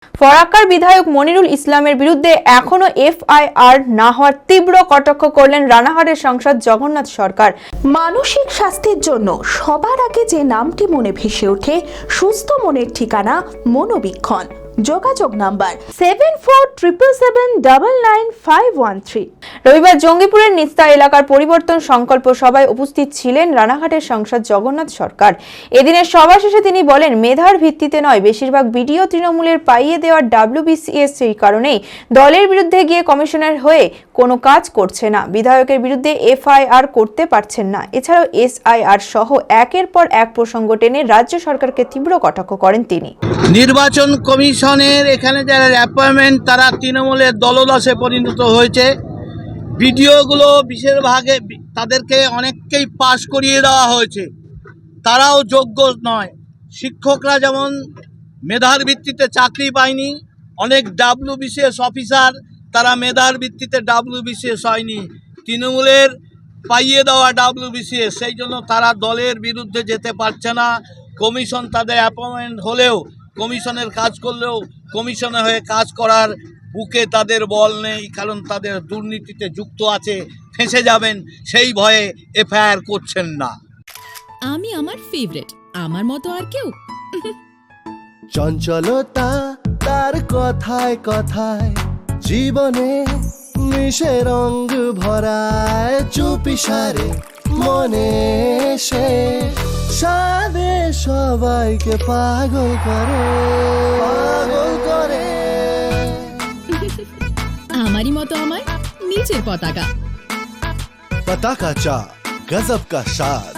ফরাক্কার বিধায়ক মনিরুল ইসলামের বিরুদ্ধে এখনো এফআইআর না হওয়ার তীব্র কটাক্ষ করলেন রানাঘাটের সাংসদ জগন্নাথ সরকার। মানসিক স্বাস্থ্যের জন্য সবার আগে যে নামটি মনে ভেসে ওঠে, সুস্থ মনের ঠিকানা মনোবীক্ষণ। যোগাযোগ নাম্বার 7477799513। রবিবার জঙ্গিপুরের নিস্তা এলাকার পরিবর্তন সংকল্প সভায় উপস্থিত ছিলেন রানাঘাটের সাংসদ জগন্নাথ সরকার। এদিনের সভা শেষে তিনি বলেন, মেধার ভিত্তিতে নয়, বেশিরভাগ বিডিও তৃণমূলের পাইয়ে দেওয়ার WBCS, সেই কারণেই দলের বিরুদ্ধে গিয়ে কমিশনার হয়ে কোনো কাজ করছে না। বিধায়কের বিরুদ্ধে এফআইআর করতে পারছেন না। এছাড়াও SIR সহ একের পর এক প্রসঙ্গ টেনে রাজ্য সরকারকে তীব্র কটাক্ষ করেন তিনি। নির্বাচন কমিশনের এখানে যারা অ্যাপয়েন্টমেন্ট, তারা তৃণমূলের দলদাসে পরিণত হয়েছে। ভিডিওগুলো বিশেষভাগে তাদেরকে অনেককেই পাশ করিয়ে দেওয়া হয়েছে, তারাও যোগ্য নয়। শিক্ষকরা যেমন মেধার ভিত্তিতে চাকরি পায়নি, অনেক WBCS অফিসার তারা মেধার ভিত্তিতে WBCS হয়নি, তৃণমূলের পাইয়ে দেওয়া WBCS, সেই জন্য তারা দলের বিরুদ্ধে যেতে পারছে না। কমিশন তাদের অ্যাপয়েন্টমেন্ট হলেও, কমিশনের কাজ করলেও কমিশনে হয়ে কাজ করার বুকে তাদের বল নেই, কারণ তাদের দুর্নীতিতে যুক্ত আছে, ফেঁসে যাবেন সেই ভয়ে এফআইআর করছেন না। আমি আমার ফেভারিট, আমার মতো আর কেউ। চঞ্চলতা তার কথায় কথায় জীবনে মিশে রঙ ভরায়, চুপি সারে মনে সে সাদে সবাইকে পাগল করে, পাগল করে। আমারই মতো আমার নিচের পতাকা। पता का चा गजब का शाद।